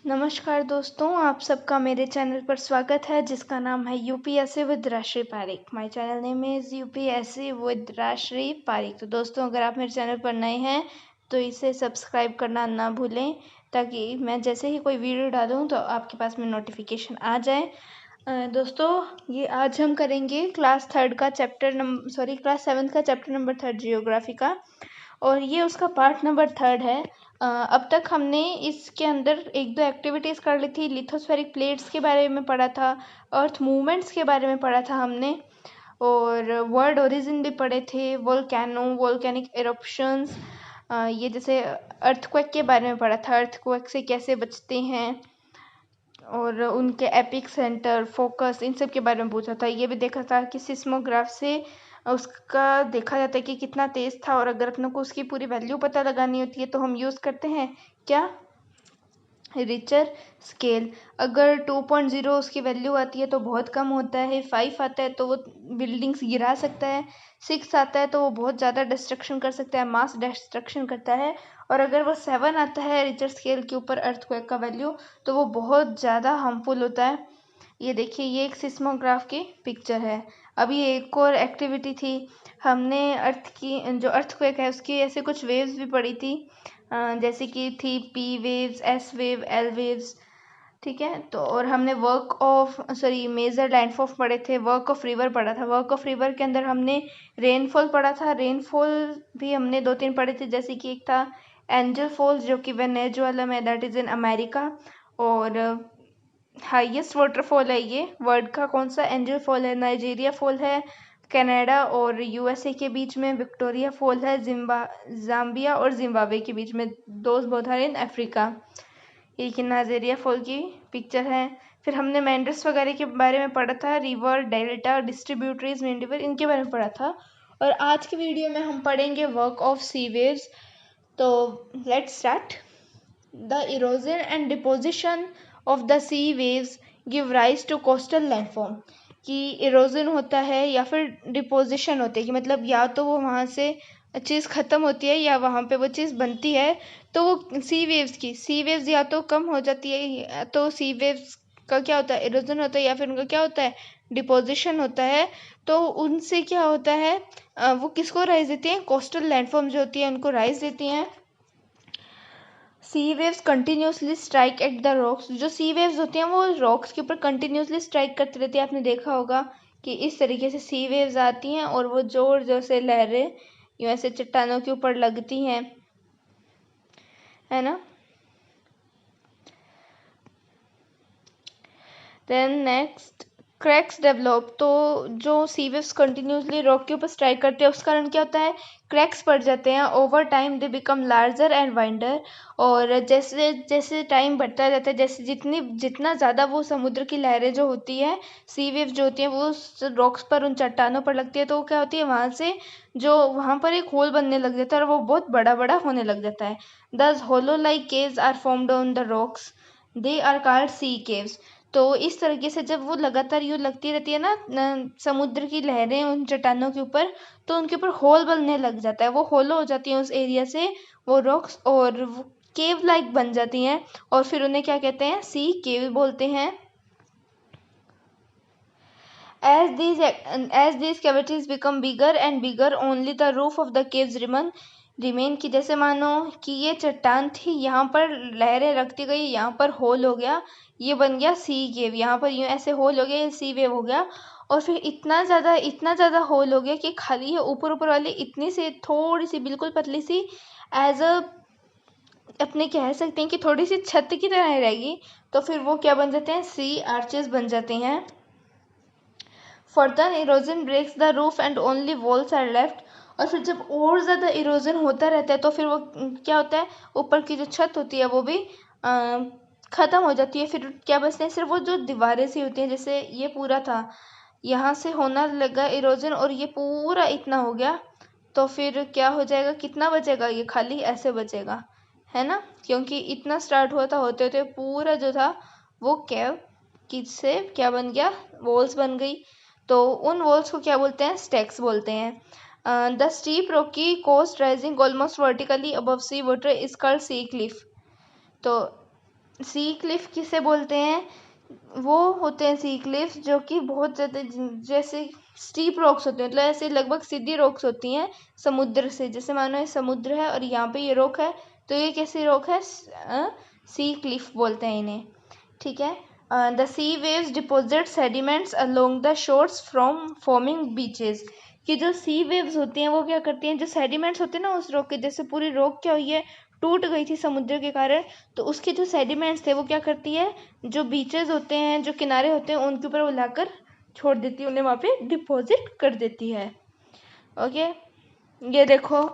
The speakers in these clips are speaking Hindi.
नमस्कार दोस्तों, आप सबका मेरे चैनल पर स्वागत है जिसका नाम है UPSC with Rashi Pareek. My channel name is UPSC with Rashi Pareek. तो दोस्तों, अगर आप मेरे चैनल पर नए हैं तो इसे सब्सक्राइब करना ना भूलें ताकि मैं जैसे ही कोई वीडियो डालूं तो आपके पास में नोटिफिकेशन आ जाए। दोस्तों, ये आज हम करेंगे क्लास 7 का चैप्टर नंबर 3 जियोग्राफी का, और ये उसका पार्ट नंबर 3 है। अब तक हमने इसके अंदर एक दो एक्टिविटीज़ कर ली थी। लिथोस्फेरिक प्लेट्स के बारे में पढ़ा था, अर्थ मूवमेंट्स के बारे में पढ़ा था हमने, और वर्ल्ड ओरिजिन भी पढ़े थे, वोल्केनिक एरप्शंस, ये जैसे अर्थक्वेक के बारे में पढ़ा था, अर्थक्वेक से कैसे बचते हैं, और उनके एपिक सेंटर, फोकस, इन सब के बारे में पूछा था। ये भी देखा था कि सिस्मोग्राफ से उसका देखा जाता है कि कितना तेज़ था, और अगर अपने को उसकी पूरी वैल्यू पता लगानी होती है तो हम यूज़ करते हैं क्या, रिचर स्केल। अगर 2.0 उसकी वैल्यू आती है तो बहुत कम होता है, 5 आता है तो वो बिल्डिंग्स गिरा सकता है, 6 आता है तो वो बहुत ज़्यादा डिस्ट्रक्शन कर सकता है, मास डिस्ट्रक्शन करता है, और अगर वो 7 आता है रिचर स्केल के ऊपर अर्थक्वेक का वैल्यू, तो वो बहुत ज़्यादा हार्मफुल होता है। ये देखिए, ये एक सिस्मोग्राफ की पिक्चर है। अभी एक और एक्टिविटी थी, हमने अर्थ की जो अर्थक्वेक है उसकी ऐसे कुछ वेव्स भी पढ़ी थी, जैसे कि थी P waves, S wave, L waves, ठीक है। तो और हमने मेजर लैंडफॉर्म पढ़े थे, वर्क ऑफ रिवर पढ़ा था। वर्क ऑफ रिवर के अंदर हमने रेनफॉल पढ़ा था, रेनफॉल भी हमने 2-3 पढ़े थे, जैसे कि एक था एंजल फॉल्स जो कि वेनेजुएला में, दैट इज़ इन अमेरिका, और हाईएस्ट वाटरफॉल है ये वर्ल्ड का। कौन सा? एंजल फॉल है। नाइजीरिया फॉल है कनाडा और यूएसए के बीच में। विक्टोरिया फॉल है जाम्बिया और जिम्बाब्वे के बीच में। Those both are in Africa. ये कि नाइजीरिया फॉल की पिक्चर है। फिर हमने मेंडर्स वगैरह के बारे में पढ़ा था, river, delta, distributaries, main river, इनके बारे में पढ़ा था। और आज की वीडियो में हम पढ़ेंगे वर्क ऑफ सी वेव्स। तो let's start. The erosion and deposition of the sea waves give rise to coastal landform. कि इरोजन होता है या फिर डिपोजिशन होती है, कि मतलब या तो वो वहाँ से चीज़ ख़त्म होती है या वहाँ पे वो चीज़ बनती है। तो वो सी वेव्स या तो कम हो जाती है, या तो सी वेव्स का क्या होता है, इरोजन होता है, या फिर उनका क्या होता है, डिपोजिशन होता है। तो उनसे क्या होता है, वो किसको राइज देती हैं, कोस्टल लैंडफॉर्म जो होती है उनको राइज देती हैं। Sea waves continuously strike at the rocks. जो सी वेव्स होती हैं वो रॉक्स के ऊपर कंटिन्यूसली स्ट्राइक करती रहती है। आपने देखा होगा कि इस तरीके से सी वेव्स आती हैं और वो जोर जोर से लहरें यूँ ऐसे चट्टानों के ऊपर लगती हैं, है ना। Then next, cracks develop. तो जो सी वेव्स कंटिन्यूसली रॉक के ऊपर स्ट्राइक करते हैं उस कारण क्या होता है, क्रैक्स पड़ जाते हैं। Over time they become larger and winder. और जैसे जैसे टाइम बढ़ता जाता है, जैसे जितना ज़्यादा वो समुद्र की लहरें जो होती है, सी वेव्स जो होती हैं, वो रॉक्स पर, उन चट्टानों पर लगती है, तो क्या होती है, वहाँ पर एक होल बनने लग जाता है और वो बहुत बड़ा बड़ा होने लग जाता है। These hollow like caves are formed on the rocks, they are called sea caves. तो इस तरीके से जब वो लगातार यूँ लगती रहती है ना, समुद्र की लहरें उन चट्टानों के ऊपर, तो उनके ऊपर होल बनने लग जाता है, वो होलो हो जाती हैं उस एरिया से वो रॉक्स, और वो केव लाइक बन जाती हैं, और फिर उन्हें क्या कहते हैं, सी केव बोलते हैं। As these cavities become bigger and bigger, only the roof of the caves remain। कि जैसे मानो कि ये चट्टान थी, यहाँ पर लहरें रखती गई, यहाँ पर होल हो गया, ये बन गया सी केव, यहाँ पर यूँ ऐसे होल हो गया, ये सी वेव हो गया, और फिर इतना ज़्यादा होल हो गया कि खाली ये ऊपर ऊपर वाली इतनी सी थोड़ी सी बिल्कुल पतली सी एज अ अपने कह सकते हैं कि थोड़ी सी छत की तरह रहेगी, तो फिर वो क्या बन जाते हैं, सी आर्चेस बन जाते हैं। Further erosion breaks the roof and only walls are left. और फिर जब और ज़्यादा इरोजन होता रहता है तो फिर वो क्या होता है, ऊपर की जो छत होती है वो भी ख़त्म हो जाती है। फिर क्या बचते हैं, सिर्फ वो जो दीवारें सी होती हैं, जैसे ये पूरा था, यहाँ से होना लगा इरोजन और ये पूरा इतना हो गया, तो फिर क्या हो जाएगा, कितना बचेगा, ये खाली ऐसे बचेगा, है ना, क्योंकि इतना स्टार्ट हुआ था, होते होते पूरा जो था वो केव किससे क्या बन गया, वॉल्स बन गई। तो उन वॉल्स को क्या बोलते हैं, स्टैक्स बोलते हैं। The steep rocky coast rising almost vertically above sea water is called sea cliff. तो सी क्लिफ किसे बोलते हैं? वो होते हैं सी क्लिफ जो कि बहुत ज़्यादा जैसे स्टीप रॉक्स होते हैं, मतलब ऐसे लगभग सीधी रॉक्स होती हैं समुद्र से। जैसे मानो ये समुद्र है और यहाँ पे ये रॉक है, तो ये कैसी रॉक है? सी क्लिफ बोलते हैं इन्हें, ठीक है। The sea waves deposit sediments along the shores from forming beaches. कि जो सी वेव्स होती हैं वो क्या करती हैं, जो सेडिमेंट्स होते हैं ना उस रॉक के, जैसे पूरी रॉक क्या हुई है, टूट गई थी समुद्र के कारण, तो उसके जो सेडिमेंट्स थे वो क्या करती है, जो बीचेस होते हैं, जो किनारे होते हैं, उनके ऊपर वो लाकर छोड़ देती है, उन्हें वहाँ पे डिपॉजिट कर देती है। ओके, ये देखो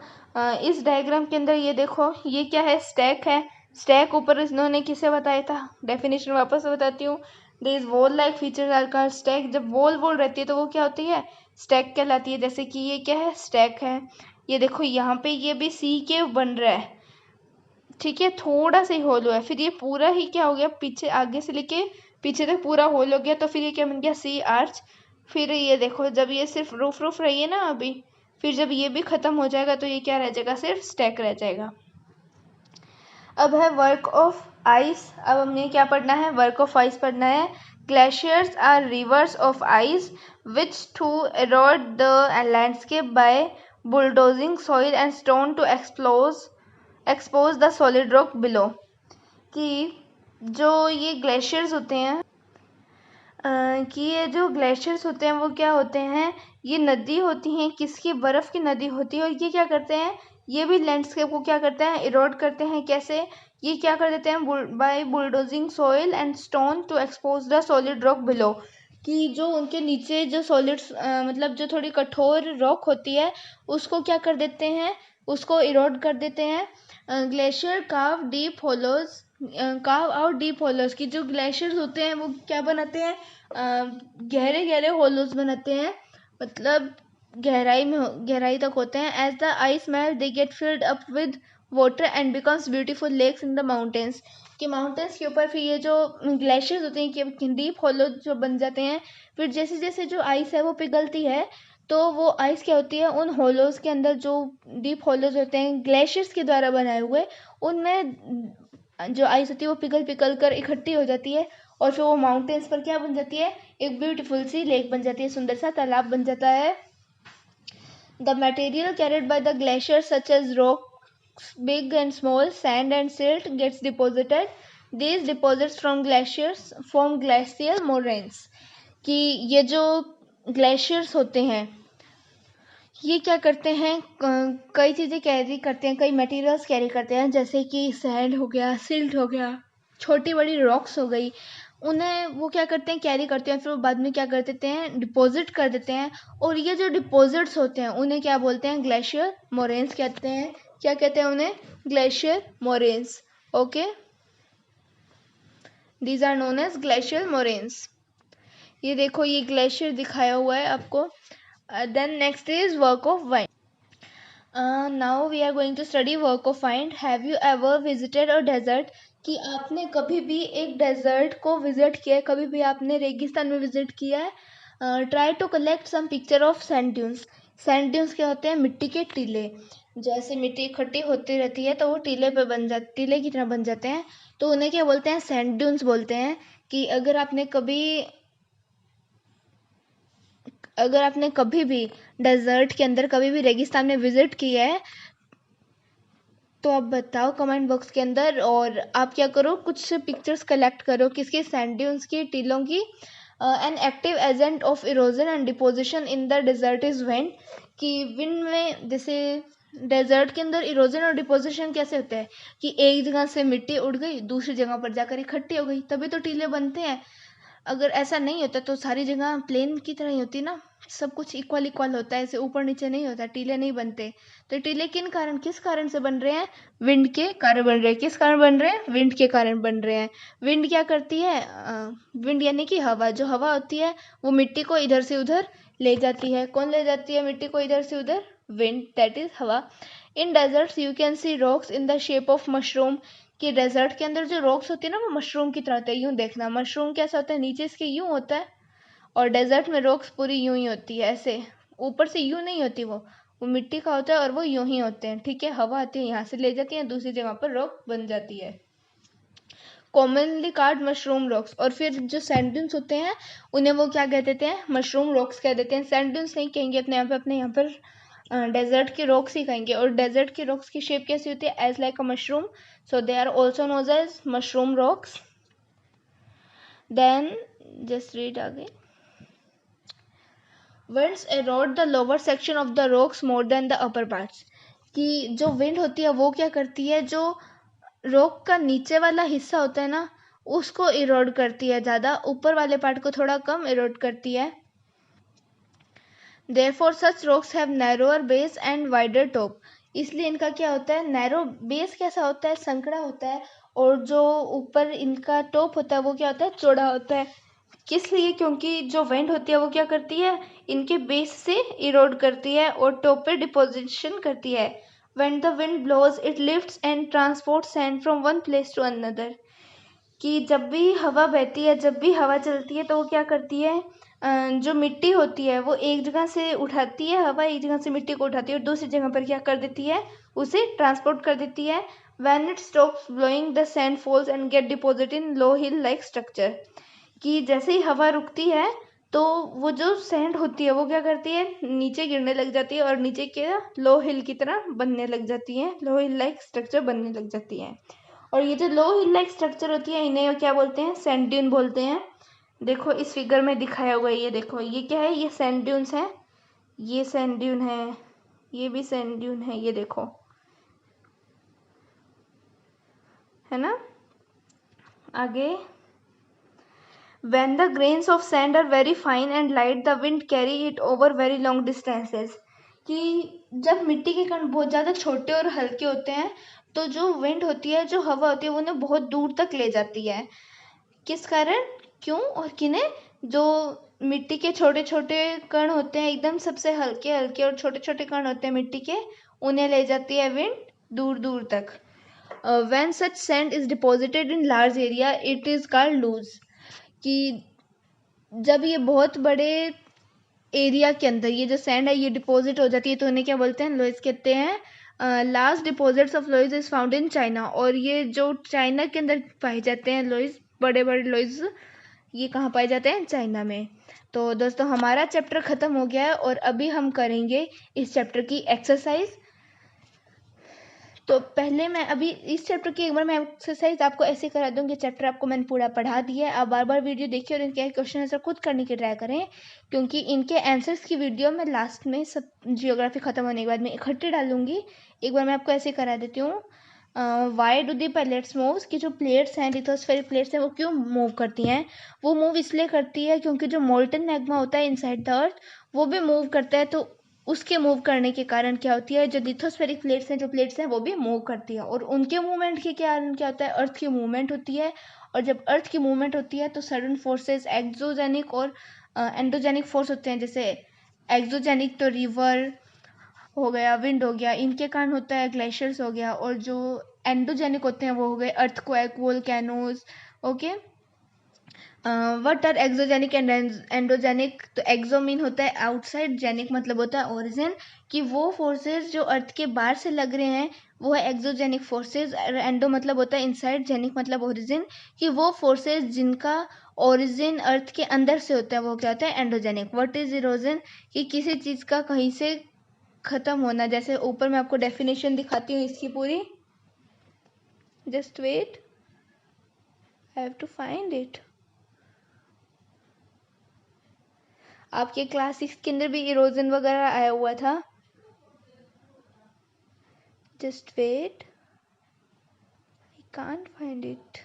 इस डायग्राम के अंदर ये देखो, ये क्या है? स्टैक है। स्टैक ऊपर इन्होंने किसे बताया था? डेफिनेशन वापस बताती हूँ। This wall like features are called stack. जब वॉल वॉल रहती है तो वो क्या होती है? स्टैक कहलाती है। जैसे कि ये क्या है? स्टैक है। ये देखो यहाँ पे ये भी सी के बन रहा है, ठीक है, थोड़ा सा ही होल हुआ है, फिर ये पूरा ही क्या हो गया, पीछे आगे से लेके पीछे तक पूरा होल हो गया, तो फिर ये क्या बन गया? सी आर्च। फिर ये देखो जब ये सिर्फ रूफ रूफ रही है ना अभी, फिर जब ये भी खत्म हो जाएगा तो ये क्या रह जाएगा? सिर्फ स्टैक रह जाएगा। अब है वर्क ऑफ आइस। अब हमने क्या पढ़ना है? वर्क ऑफ आइस पढ़ना है। Glaciers are rivers of ice which to erode the landscape by bulldozing soil and stone to expose the solid rock below. कि जो ये ग्लेशियर्स होते हैं कि ये जो ग्लेशियर्स होते हैं वो क्या होते हैं? ये नदी होती हैं, किसकी? बर्फ़ की नदी होती है। और ये क्या करते हैं? ये भी लैंडस्केप को क्या करते हैं? इरोड करते हैं। कैसे? ये क्या कर देते हैं? By bulldozing soil and stone to expose the solid rock below. कि जो उनके नीचे जो सॉलिड मतलब जो थोड़ी कठोर रॉक होती है उसको क्या कर देते हैं? उसको इरोड कर देते हैं। Glacier curve deep hollows, carve out deep hollows. की जो ग्लेशियर्स होते हैं वो क्या बनाते हैं? गहरे गहरे होलोज बनाते हैं, मतलब गहराई तक होते हैं। As the ice melt they get filled up with water and becomes beautiful lakes in the mountains. कि माउंटेन्स के ऊपर फिर ये जो ग्लेशियर्स होते हैं कि डीप होलो जो बन जाते हैं, फिर जैसे जैसे जो आइस है वो पिघलती है तो वो आइस क्या होती है, उन होलोज के अंदर जो डीप होलोज होते हैं ग्लेशियर्स के द्वारा बनाए हुए, उनमें जो आइस होती है वो पिघल पिघल कर इकट्ठी हो जाती है और फिर वो माउंटेन्स पर क्या बन जाती है? एक ब्यूटीफुल सी लेक बन जाती है, सुंदर सा तालाब बन जाता है। The material carried by the glacier such as rocks big and small, sand and silt gets deposited. These deposits from glaciers form glacial moraines. कि ये जो ग्लेशियर्स होते हैं ये क्या करते हैं? कई चीज़ें कैरी करते हैं, कई मटेरियल्स कैरी करते हैं, जैसे कि सैंड हो गया, सिल्ट हो गया, छोटी बड़ी रॉक्स हो गई, उन्हें वो क्या करते हैं? कैरी करते हैं, फिर वो बाद में क्या कर देते हैं? डिपॉजिट कर देते हैं। और ये जो डिपॉजिट्स होते हैं उन्हें क्या बोलते हैं? ग्लेशियर मोरेन्स कहते हैं। क्या कहते हैं उन्हें? Glacier moraines. Okay, these are known as glacier moraines. ये देखो ये ग्लेशियर दिखाया हुआ है आपको। Then next is work of wind. Now we are going to study work of wind. Have you ever visited a desert? कि आपने कभी भी एक डेजर्ट को विजिट किया है, कभी भी आपने रेगिस्तान में विजिट किया है? Try to collect some picture of sand dunes. Sand dunes क्या होते हैं? मिट्टी के टीले। जैसे मिट्टी इकट्ठी होती रहती है तो वो टीले पे टीले की तरह बन जाते हैं, तो उन्हें क्या बोलते हैं? सैंड ड्यून्स बोलते हैं। कि अगर आपने कभी भी डेजर्ट के अंदर, कभी भी रेगिस्तान में विजिट किया है तो आप बताओ कमेंट बॉक्स के अंदर, और आप क्या करो, कुछ पिक्चर्स कलेक्ट करो किसकी? सैंड ड्यून्स की, टीलों की। An active agent of erosion and deposition in the desert is wind. कि विंड में जैसे डेजर्ट के अंदर इरोजन और डिपोजिशन कैसे होता है कि एक जगह से मिट्टी उड़ गई दूसरी जगह पर जाकर इकट्ठी हो गई, तभी तो टीले बनते हैं। अगर ऐसा नहीं होता तो सारी जगह प्लेन की तरह ही होती ना, सब कुछ इक्वल इक्वल होता है, ऐसे ऊपर नीचे नहीं होता, टीले नहीं बनते। तो टीले किस कारण से बन रहे हैं? विंड के कारण बन रहे हैं। किस कारण बन रहे हैं? विंड के कारण बन रहे हैं। विंड क्या करती है? विंड यानी कि हवा, जो हवा होती है वो मिट्टी को इधर से उधर ले जाती है। कौन ले जाती है मिट्टी को इधर से उधर? विंड, दैट इज हवा। इन desserts you can see rocks in the shape of mushroom. कि डेजर्ट के अंदर जो रॉक्स होती है ना वो मशरूम की तरह होते हैं। यूं देखना, मशरूम कैसा होता है? नीचे इसके यूं होता है, और डेजर्ट में रॉक्स पूरी यूं ही होती है, ऐसे ऊपर से यूं नहीं होती, वो मिट्टी का होता है और वो यूं ही होते हैं, ठीक है। हवा आती है यहाँ से ले जाती है, दूसरी जगह पर रॉक बन जाती है। Commonly called mushroom rocks. और फिर जो सैंड ड्यून्स होते हैं उन्हें वो क्या कह देते हैं, मशरूम रॉक्स कह देते हैं। सैंड ड्यून्स नहीं कहेंगे अपने यहाँ पर डेजर्ट के रॉक्स ही कहेंगे। और डेजर्ट के रॉक्स की शेप कैसी होती है, as like a mushroom, so they are also known as mushroom rocks. Then just read आगे। Winds erode the lower section of the rocks more than the upper parts। कि जो विंड होती है वो क्या करती है, जो रॉक का नीचे वाला हिस्सा होता है ना उसको इरोड करती है ज़्यादा, ऊपर वाले पार्ट को थोड़ा कम इरोड करती है। Therefore such rocks have narrower base and wider top। इसलिए इनका क्या होता है, नैरो बेस कैसा होता है, संकड़ा होता है, और जो ऊपर इनका टॉप होता है वो क्या होता है, चौड़ा होता है। किस लिए, क्योंकि जो विंड होती है वो क्या करती है, इनके बेस से इरोड करती है और टॉप पे डिपोजिशन करती है। When the wind blows it lifts and transports sand from one place to another। कि जब भी हवा बहती है, जब भी हवा चलती है तो वो क्या करती है, जो मिट्टी होती है वो एक जगह से उठाती है, हवा एक जगह से मिट्टी को उठाती है और दूसरी जगह पर क्या कर देती है, उसे ट्रांसपोर्ट कर देती है। When it stops blowing the sand falls and get deposited in low hill like structure। कि जैसे ही हवा रुकती है तो वो जो सैंड होती है वो क्या करती है, नीचे गिरने लग जाती है और नीचे के लो हिल की तरह बनने लग जाती है, लो हिल लाइक स्ट्रक्चर बनने लग जाती है। और ये जो लो हिल लाइक स्ट्रक्चर होती है इन्हें क्या बोलते हैं, सैंड ड्यून बोलते हैं। देखो इस फिगर में दिखाया हुआ है, ये देखो ये क्या है, ये सैंड ड्यून्स है, ये सैंड ड्यून है, ये भी सैंड ड्यून है, ये देखो, है ना। आगे, when the grains of sand are very fine and light the wind carry it over very long distances। कि जब मिट्टी के कण बहुत ज़्यादा छोटे और हल्के होते हैं तो जो विंड होती है, जो हवा होती है वो उन्हें बहुत दूर तक ले जाती है। किस कारण, क्यों और किन्हें, जो मिट्टी के छोटे छोटे कण होते हैं, एकदम सबसे हल्के हल्के और छोटे छोटे कण होते हैं मिट्टी के, उन्हें ले जाती है विंड दूर दूर तक। When such sand is deposited in large area it is called loose। कि जब ये बहुत बड़े एरिया के अंदर ये जो सैंड है ये डिपॉजिट हो जाती है तो उन्हें क्या बोलते हैं, लोइस कहते हैं। Large deposits of loess is found in China. और ये जो चाइना के अंदर पाए जाते हैं लोइस, बड़े बड़े लोइस, ये कहाँ पाए जाते हैं, चाइना में। तो दोस्तों हमारा चैप्टर ख़त्म हो गया है और अभी हम करेंगे इस चैप्टर की एक्सरसाइज। तो पहले मैं अभी इस चैप्टर की एक बार मैं एक्सरसाइज आपको ऐसे करा दूँगी, चैप्टर आपको मैंने पूरा पढ़ा दिया है, आप बार बार वीडियो देखिए और इनके क्वेश्चन आंसर खुद करने की ट्राई करें, क्योंकि इनके आंसर्स की वीडियो मैं लास्ट में सब जियोग्राफी ख़त्म होने के बाद में इकट्ठे डालूंगी। एक बार मैं आपको ऐसे करा देती हूँ। Why do the plates moves, कि जो प्लेट्स हैं, लिथोस्फेरिक प्लेट्स हैं, वो क्यों मूव करती हैं। वो मूव इसलिए करती है क्योंकि जो मोल्टन मैग्मा होता है इनसाइड द अर्थ वो भी मूव करता है, तो उसके मूव करने के कारण क्या होती है, जो लिथोस्फेरिक प्लेट्स हैं, जो प्लेट्स हैं वो भी मूव करती है, और उनके मूवमेंट के कारण क्या होता है, अर्थ की मूवमेंट होती है। और जब अर्थ की मूवमेंट होती है तो सडन फोर्सेस एक्सोजेनिक और एंडोजेनिक फोर्स होते हैं। जैसे एक्सोजेनिक तो रिवर हो गया, विंड हो गया, इनके कारण होता है, ग्लेशियर्स हो गया, और जो एंडोजेनिक होते हैं वो हो गए earthquake, volcanoes. Okay, what are exogenic and endogenic. तो एक्सो मीन होता है आउटसाइड, जेनिक मतलब होता है ओरिजिन, कि वो फोर्सेस जो अर्थ के बाहर से लग रहे हैं वो है एक्सोजेनिक फोर्सेस। एंडो मतलब होता है इनसाइड, जेनिक मतलब ओरिजिन, कि वो फोर्सेस जिनका ओरिजिन अर्थ के अंदर से होता है वो क्या होता है, एंडोजेनिक। व्हाट इज इरोजन, कि किसी चीज़ का कहीं से ख़त्म होना। जैसे ऊपर मैं आपको डेफिनेशन दिखाती हूँ इसकी पूरी, just wait, I have to find it. आपके क्लास 6 के अंदर भी इरोजन वगैरह आया हुआ था, just wait, I can't find it.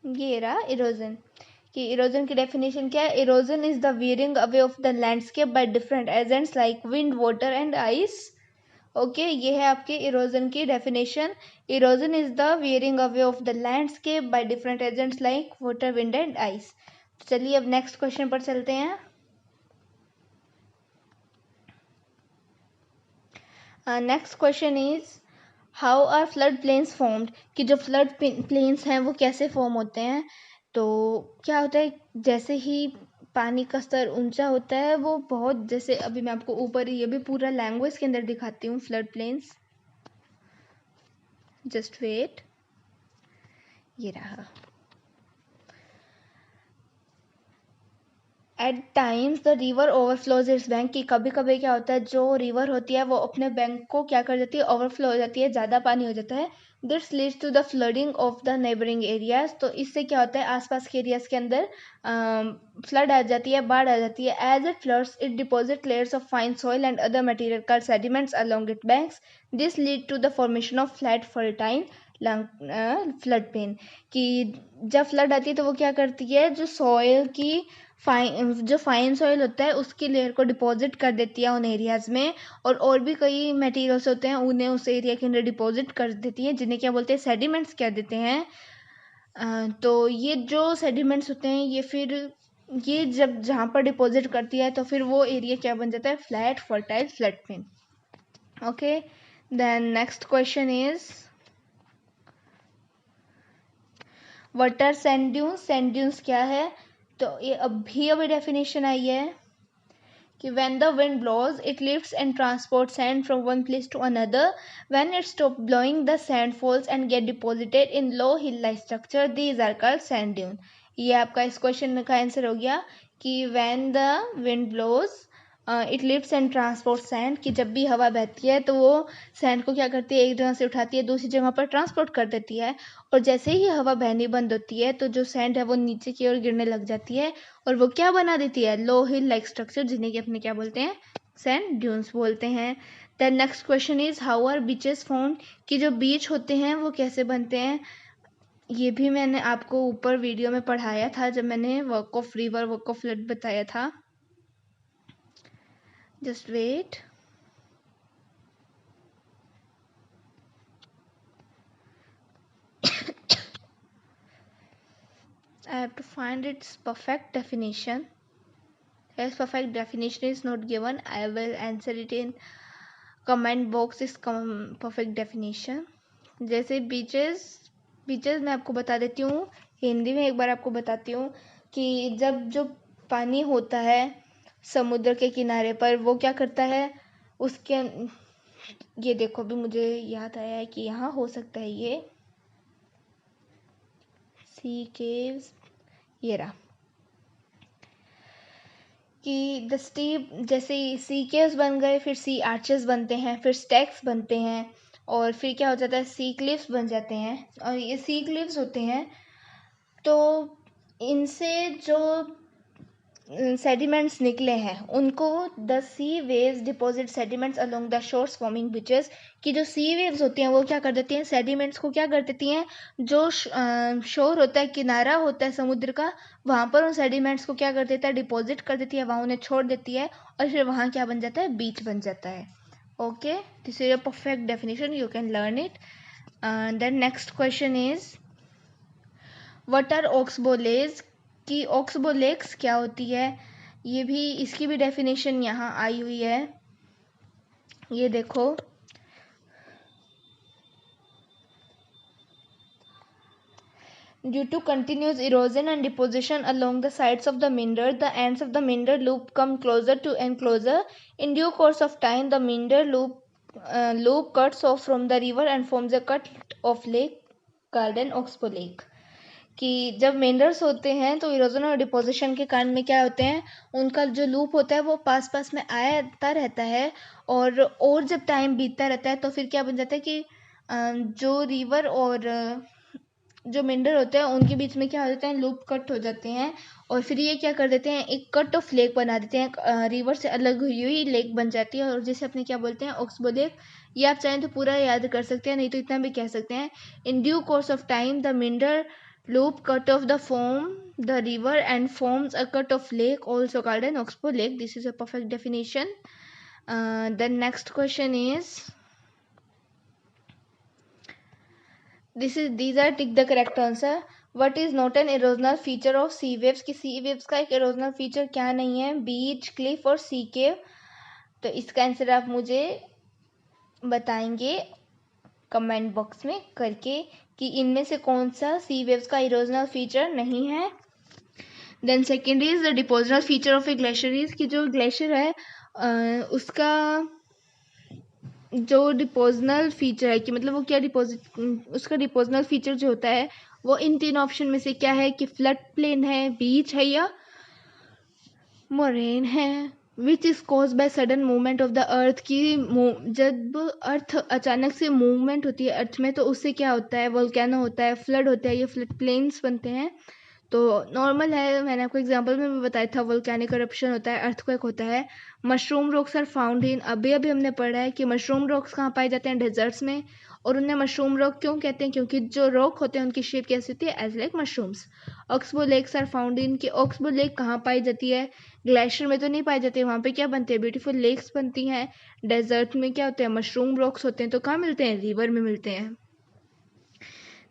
ये रहा इरोजन, कि इरोजन की डेफिनेशन क्या है, erosion is the wearing away of the landscape by different agents like wind, water and ice. Okay, ये है आपके इरोजन की definition. Erosion is the wearing away of the landscape by different agents like water, wind and ice. चलिए अब नेक्स्ट क्वेश्चन पर चलते हैं। Next question is how are flood plains formed, कि जो फ्लड प्लेन्स हैं वो कैसे फॉर्म होते हैं। तो क्या होता है, जैसे ही पानी का स्तर ऊंचा होता है वो बहुत, जैसे अभी मैं आपको ऊपर ये भी पूरा लैंग्वेज के अंदर दिखाती हूँ फ्लड प्लेन्स, जस्ट वेट। ये रहा। At times the river overflows its bank, कि कभी कभी क्या होता है, जो रिवर होती है वो अपने बैंक को क्या कर देती है, ओवरफ्लो हो जाती है, ज़्यादा पानी हो जाता है। This leads to the flooding of the neighbouring areas, तो इससे क्या होता है, आसपास के एरियाज के अंदर फ्लड आ जाती है, बाढ़ आ जाती है। As it floods it deposit layers of fine soil and other material called sediments along it banks. This lead to the formation of flat fertile flood plain, कि जब फ्लड आती है तो वो क्या करती है, जो सॉइल की जो फाइन सॉइल होता है उसकी लेयर को डिपॉजिट कर देती है उन एरियाज में, और भी कई मटेरियल्स होते हैं उन्हें उस एरिया के अंदर डिपॉजिट कर देती है, जिन्हें क्या बोलते हैं, सेडिमेंट्स कह देते हैं। तो ये जो सेडिमेंट्स होते हैं ये फिर ये जब जहाँ पर डिपॉजिट करती है तो फिर वो एरिया क्या बन जाता है, flat fertile flood plain. Okay, then next question is what are sand dunes. Sand dunes क्या है, तो ये अभी डेफिनेशन आई है कि when the wind blows it lifts and transports sand from one place to another. When it stops blowing the sand falls and get deposited in low hill like structure. These are called sand dune. ये आपका इस क्वेश्चन का आंसर हो गया कि when the wind blows it lifts and transport sand, कि जब भी हवा बहती है तो वो सैंड को क्या करती है, एक जगह से उठाती है दूसरी जगह पर ट्रांसपोर्ट कर देती है, और जैसे ही हवा बहनी बंद होती है तो जो सैंड है वो नीचे की ओर गिरने लग जाती है, और वो क्या बना देती है, लो हिल लाइक स्ट्रक्चर, जिन्हें कि अपने क्या बोलते हैं, सैंड ड्यून्स बोलते हैं। Then next question is how are beaches found, कि जो बीच होते हैं वो कैसे बनते हैं। ये भी मैंने आपको ऊपर वीडियो में पढ़ाया था जब मैंने work of river work of flood बताया था। Just wait. I have to find its perfect definition. As perfect definition is not given, I will answer it in comment box. Is perfect definition. जैसे बीचेस मैं आपको बता देती हूँ हिंदी में, एक बार आपको बताती हूँ कि जब जो पानी होता है समुद्र के किनारे पर वो क्या करता है, उसके ये देखो भी मुझे याद आया है कि यहाँ हो सकता है ये सी केव्स, ये रहा, कि द स्टीप, जैसे सी केव्स बन गए, फिर सी आर्चेस बनते हैं, फिर स्टैक्स बनते हैं, और फिर क्या हो जाता है, सी क्लिफ्स बन जाते हैं। और ये सी क्लिफ्स होते हैं तो इनसे जो सेडिमेंट्स निकले हैं उनको the sea waves deposit sediments along the shores forming beaches, की जो सी वेव्स होती हैं वो क्या कर देती हैं, सेडिमेंट्स को क्या कर देती हैं, जो शोर होता है, किनारा होता है समुद्र का, वहाँ पर उन सेडिमेंट्स को क्या कर देता है, डिपॉजिट कर देती है, वहाँ उन्हें छोड़ देती है, और फिर वहाँ क्या बन जाता है, बीच बन जाता है। Okay, this is a perfect definition, you can learn it. Then next question is what are oxbow lakes, की ऑक्सबो लेक्स क्या होती है, ये भी इसकी भी डेफिनेशन यहाँ आई हुई है, ये देखो। Due to continuous erosion and deposition along the sides of the Minder, the ends of the Minder loop come closer to and closer. In due course of time, the Minder loop cuts off from the river and forms a cut of lake garden Oxbow Lake. कि जब मेंडर्स होते हैं तो इरोजन और डिपोजिशन के कारण में क्या होते हैं, उनका जो लूप होता है वो पास पास में आता रहता है, और जब टाइम बीतता रहता है तो फिर क्या बन जाता है कि जो रिवर और जो मेंढर होते हैं उनके बीच में क्या हो जाते हैं, लूप कट हो जाते हैं, और फिर ये क्या कर देते हैं, एक कट ऑफ लेक बना देते हैं, रिवर से अलग हुई लेक बन जाती है, और जिसे अपने क्या बोलते हैं, ऑक्सबो लेक। ये आप चाहें तो पूरा याद कर सकते हैं, नहीं तो इतना भी कह सकते हैं, in due course of time the Mendhar loop cut off the river and forms a cut of lake also called an oxbow lake. This is a perfect definition. The next question is these are tick the correct answer. What is not an erosional feature of sea waves, कि sea waves का एक erosional feature क्या नहीं है, beach, cliff और sea cave। तो इसका आंसर आप मुझे बताएंगे कमेंट बॉक्स में करके कि इनमें से कौन सा सी वेव्स का इरोजनल फीचर नहीं है। Then second is the depositional feature of a glacier is, कि जो ग्लेशियर है उसका जो डिपोजनल फीचर है कि मतलब वो क्या डिपोजिट उसका डिपोजनल फीचर जो होता है वो इन तीन ऑप्शन में से क्या है कि फ्लड प्लेन है, बीच है या मोरेन है। Which is cause by sudden movement of the earth की जब अर्थ अचानक से मूवमेंट होती है अर्थ में तो उससे क्या होता है, वोल्केनो होता है, फ्लड होता है, ये फ्लड प्लेन्स बनते हैं। तो नॉर्मल है, मैंने आपको एग्जांपल में भी बताया था, वोल्केनिक करप्शन होता है, अर्थक्वेक होता है। Mushroom rocks are found in, अभी अभी हमने पढ़ा है कि मशरूम रॉक्स कहाँ पाए जाते हैं, डेजर्ट्स में। और उन्हें मशरूम रॉक क्यों कहते हैं, क्योंकि जो रॉक होते हैं उनकी शेप कैसी होती है, as like mushrooms. Oxbow lakes are found in, कि ऑक्सबो लेक कहाँ पाई जाती है, ग्लेशियर में तो नहीं पाई जाती है, वहाँ पे क्या बनते हैं, ब्यूटीफुल लेक्स बनती हैं। डेजर्ट में क्या होते हैं, मशरूम रॉक्स होते हैं, तो कहाँ मिलते हैं, रिवर में मिलते हैं।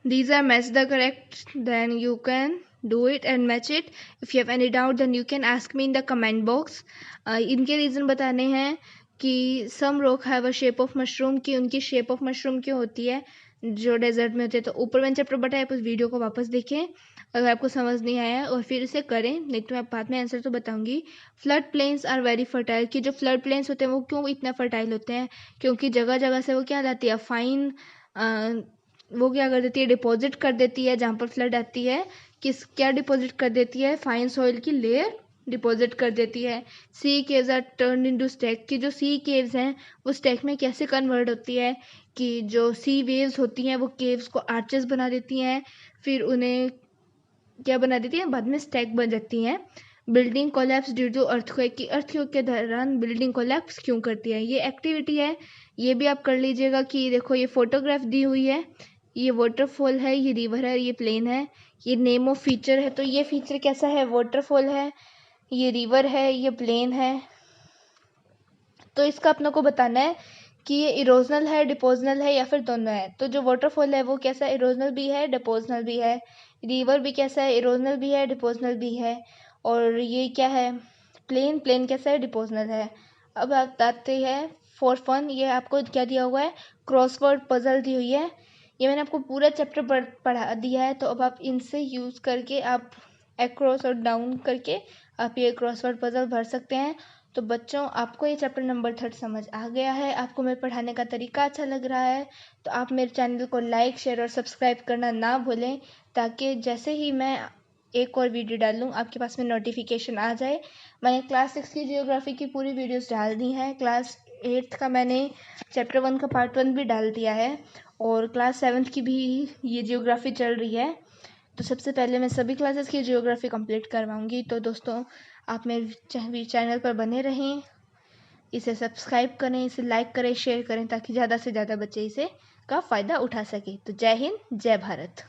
These are match the correct, then you can do it and match it. If you have any doubt then you can ask me in the comment box. इनके रीज़न बताने हैं कि some rock have a shape of mushroom, कि उनकी shape of mushroom क्यों होती है जो डेजर्ट में होते हैं। तो ऊपर मैंने चैप्टर बताया, आप उस वीडियो को वापस देखें अगर आपको समझ नहीं आया, और फिर इसे करें, नहीं तो मैं बाद में आंसर तो बताऊंगी। Flood plains are very fertile, कि जो फ्लड प्लेन्स होते हैं वो क्यों इतना फर्टाइल होते हैं, क्योंकि जगह जगह से वो क्या लाती है, फाइन वो क्या कर देती है, डिपॉजिट कर देती है जहाँ पर फ्लड आती है। क्या डिपॉजिट कर देती है, फाइन सॉइल की लेयर डिपॉजिट कर देती है। Sea caves are turn into stack, की जो सी केव्स हैं वो स्टैक में कैसे कन्वर्ट होती है, कि जो सी वेव्स होती हैं वो केव्स को आर्चेस बना देती हैं, फिर उन्हें क्या बना देती हैं, बाद में स्टैक बन जाती हैं। Building collapse due to earthquake, की अर्थक्वेक के दौरान बिल्डिंग कोलैप्स क्यों करती है, ये एक्टिविटी है, ये भी आप कर लीजिएगा। कि देखो ये फोटोग्राफ दी हुई है, ये वाटरफॉल है, ये रिवर है, ये प्लेन है, ये नेम ऑफ फीचर है, तो ये फीचर कैसा है, वाटरफॉल है, ये रिवर है, ये प्लेन है। तो इसका अपने को बताना है कि ये इरोजनल है, डिपोजनल है, या फिर दोनों है। तो जो वाटरफॉल है वो कैसा है, इरोजनल भी है, डिपोजनल भी है। रिवर भी कैसा है, इरोजनल भी है, डिपोजनल भी है। और ये क्या है, प्लेन, प्लेन कैसा है, डिपोजनल है। अब आते हैं फॉर फन, ये आपको क्या दिया हुआ है, क्रॉसवर्ड पजल दी हुई है। ये मैंने आपको पूरा चैप्टर पढ़ा दिया है, तो अब आप इनसे यूज़ करके आप एक्रॉस और डाउन करके आप ये क्रॉसवर्ड पजल भर सकते हैं। तो बच्चों, आपको ये चैप्टर नंबर 3 समझ आ गया है, आपको मेरे पढ़ाने का तरीका अच्छा लग रहा है, तो आप मेरे चैनल को लाइक, शेयर और सब्सक्राइब करना ना भूलें, ताकि जैसे ही मैं एक और वीडियो डालूँ आपके पास में नोटिफिकेशन आ जाए। मैंने क्लास 6 की जियोग्राफी की पूरी वीडियोस डाल दी हैं, क्लास 8 का मैंने चैप्टर 1 का पार्ट 1 भी डाल दिया है, और क्लास 7 की भी ये जियोग्राफी चल रही है। तो सबसे पहले मैं सभी क्लासेस की जियोग्राफी कंप्लीट करवाऊंगी। तो दोस्तों, आप मेरे चैनल पर बने रहें, इसे सब्सक्राइब करें, इसे लाइक करें, शेयर करें, ताकि ज़्यादा से ज़्यादा बच्चे इसे का फ़ायदा उठा सकें। तो जय हिंद, जय भारत।